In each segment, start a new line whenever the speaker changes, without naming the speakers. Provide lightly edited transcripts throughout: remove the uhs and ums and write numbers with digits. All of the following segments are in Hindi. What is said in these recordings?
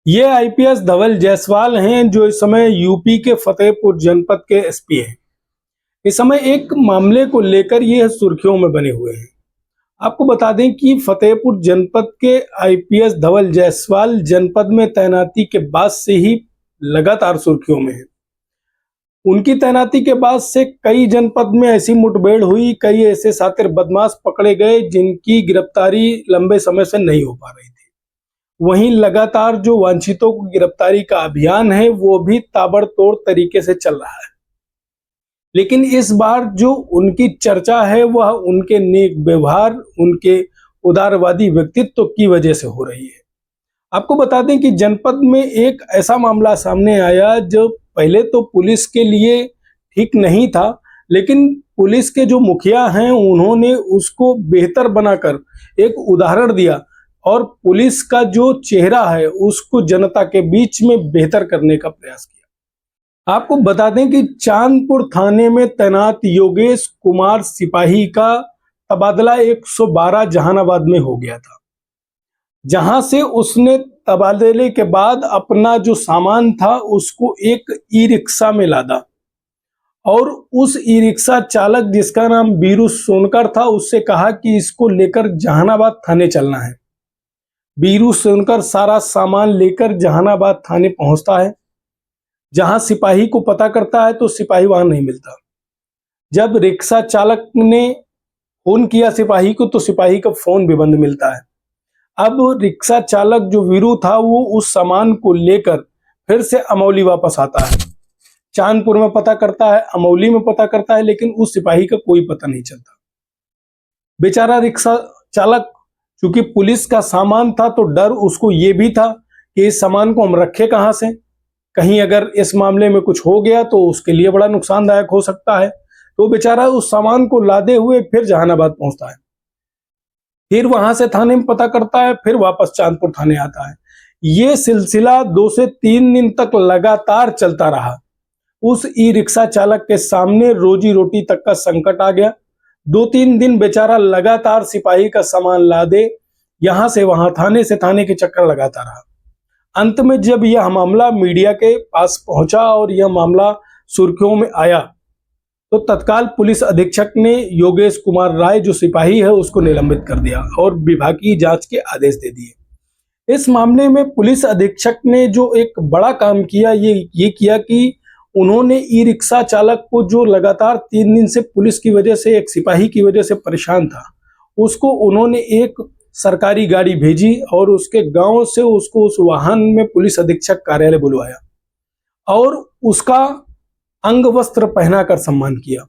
ये आईपीएस धवल जायसवाल हैं जो इस समय यूपी के फतेहपुर जनपद के एसपी हैं। इस समय एक मामले को लेकर ये सुर्खियों में बने हुए हैं। आपको बता दें कि फतेहपुर जनपद के आईपीएस धवल जायसवाल जनपद में तैनाती के बाद से ही लगातार सुर्खियों में है। उनकी तैनाती के बाद से कई जनपद में ऐसी मुठभेड़ हुई, कई ऐसे शातिर बदमाश पकड़े गए जिनकी गिरफ्तारी लंबे समय से नहीं हो पा रही थी। वहीं लगातार जो वांछितों को गिरफ्तारी का अभियान है वो भी ताबड़तोड़ तरीके से चल रहा है। लेकिन इस बार जो उनकी चर्चा है वह उनके नेक व्यवहार, उनके उदारवादी व्यक्तित्व की वजह से हो रही है। आपको बता दें कि जनपद में एक ऐसा मामला सामने आया जो पहले तो पुलिस के लिए ठीक नहीं था, लेकिन पुलिस के जो मुखिया हैं उन्होंने उसको बेहतर बनाकर एक उदाहरण दिया और पुलिस का जो चेहरा है उसको जनता के बीच में बेहतर करने का प्रयास किया। आपको बता दें कि चांदपुर थाने में तैनात योगेश कुमार सिपाही का तबादला 112 जहानाबाद में हो गया था, जहां से उसने तबादले के बाद अपना जो सामान था उसको एक ई रिक्शा में लादा और उस ई रिक्शा चालक जिसका नाम बीरू सोनकर था उससे कहा कि इसको लेकर जहानाबाद थाने चलना है। बीरू सोनकर सारा सामान लेकर जहानाबाद थाने पहुंचता है। जहां सिपाही को पता करता है तो सिपाही वहां नहीं मिलता। जब रिक्शा चालक ने फोन किया सिपाही को तो सिपाही का फोन भी बंद मिलता है। अब रिक्शा चालक जो वीरू था वो उस सामान को लेकर फिर से अमौली वापस आता है। चांदपुर में पता करता है, अमौली में पता करता है, लेकिन उस सिपाही का कोई पता नहीं चलता। बेचारा रिक्शा चालक, क्योंकि पुलिस का सामान था तो डर उसको ये भी था कि इस सामान को हम रखे कहां से, कहीं अगर इस मामले में कुछ हो गया तो उसके लिए बड़ा नुकसानदायक हो सकता है। तो बेचारा उस सामान को लादे हुए फिर जहानाबाद पहुंचता है, फिर वहां से थाने में पता करता है, फिर वापस चांदपुर थाने आता है। ये सिलसिला 2 से 3 दिन तक लगातार चलता रहा। उस ई रिक्शा चालक के सामने रोजी रोटी तक का संकट आ गया। 2-3 दिन बेचारा लगातार सिपाही का सामान लादे यहां से वहां, थाने से थाने के चक्कर लगाता रहा। अंत में जब यह मामला मीडिया के पास पहुंचा और यह मामला सुर्खियों में आया तो तत्काल पुलिस अधीक्षक ने योगेश कुमार राय जो सिपाही है उसको निलंबित कर दिया और विभागीय जांच के आदेश दे दिए। इस मामले में पुलिस अधीक्षक ने जो एक बड़ा काम किया ये किया कि उन्होंने ई रिक्शा चालक को, जो लगातार 3 दिन से पुलिस की वजह से, एक सिपाही की वजह से परेशान था, उसको उन्होंने एक सरकारी गाड़ी भेजी और उसके गांव से उसको उस वाहन में पुलिस अधीक्षक कार्यालय बुलवाया और उसका अंग वस्त्र पहनाकर सम्मान किया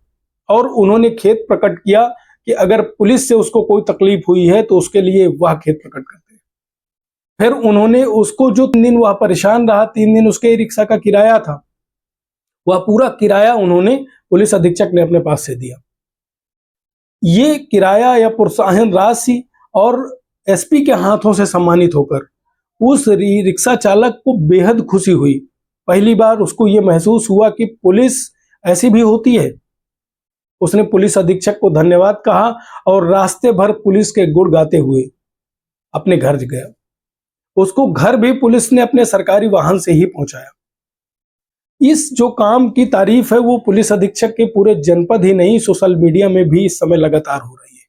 और उन्होंने खेद प्रकट किया कि अगर पुलिस से उसको कोई तकलीफ हुई है तो उसके लिए वह खेद प्रकट करते हैं। फिर उन्होंने उसको, जो 3 दिन वह परेशान रहा, 3 दिन उसके रिक्शा का किराया था, वह पूरा किराया उन्होंने पुलिस अधीक्षक ने अपने पास से दिया। ये किराया या प्रोत्साहन राशि और एसपी के हाथों से सम्मानित होकर उस रिक्शा चालक को बेहद खुशी हुई। पहली बार उसको ये महसूस हुआ कि पुलिस ऐसी भी होती है। उसने पुलिस अधीक्षक को धन्यवाद कहा और रास्ते भर पुलिस के गुण गाते हुए अपने घर गया। उसको घर भी पुलिस ने अपने सरकारी वाहन से ही पहुंचाया। इस जो काम की तारीफ है वो पुलिस अधीक्षक के पूरे जनपद ही नहीं, सोशल मीडिया में भी इस समय लगातार हो रही है।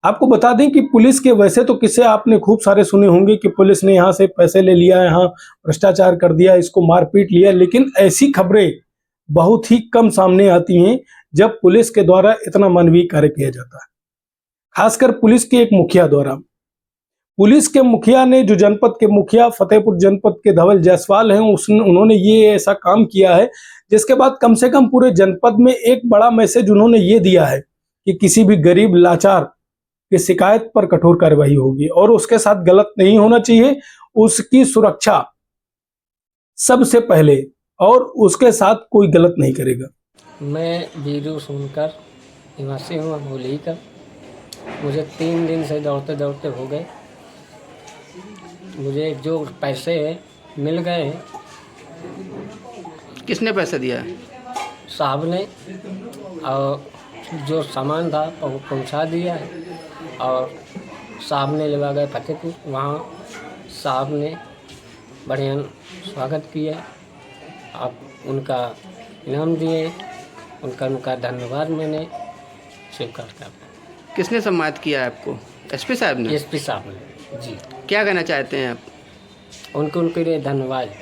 आपको बता दें कि पुलिस के वैसे तो किस्से आपने खूब सारे सुने होंगे कि पुलिस ने यहाँ से पैसे ले लिया, यहाँ भ्रष्टाचार कर दिया, इसको मारपीट लिया, लेकिन ऐसी खबरें बहुत ही कम सामने आती हैं जब पुलिस के द्वारा इतना मानवीय कार्य किया जाता है। खासकर पुलिस के एक मुखिया द्वारा। पुलिस के मुखिया ने, जो जनपद के मुखिया फतेहपुर जनपद के धवल जायसवाल हैं, उन्होंने ये ऐसा काम किया है जिसके बाद कम से कम पूरे जनपद में एक बड़ा मैसेज उन्होंने ये दिया है कि किसी भी गरीब लाचार की शिकायत पर कठोर कार्रवाई होगी और उसके साथ गलत नहीं होना चाहिए, उसकी सुरक्षा सबसे पहले और उसके साथ कोई गलत नहीं करेगा।
मैं बीरू सोनकर निवासी हूँ अमौली का। मुझे 3 दिन से दौड़ते दौड़ते हो गए। मुझे जो पैसे हैं मिल गए हैं।
किसने पैसा दिया है?
साहब ने, और जो सामान था वो पहुंचा दिया है और साहब ने लगा गए फतेहपुर। वहाँ साहब ने बढ़िया स्वागत किए, आप उनका इनाम दिए, उनका धन्यवाद मैंने स्वीकार किया।
किसने सम्मानित किया है आपको? एसपी साहब ने?
एसपी साहब ने जी।
क्या कहना चाहते हैं आप?
उनके लिए धन्यवाद।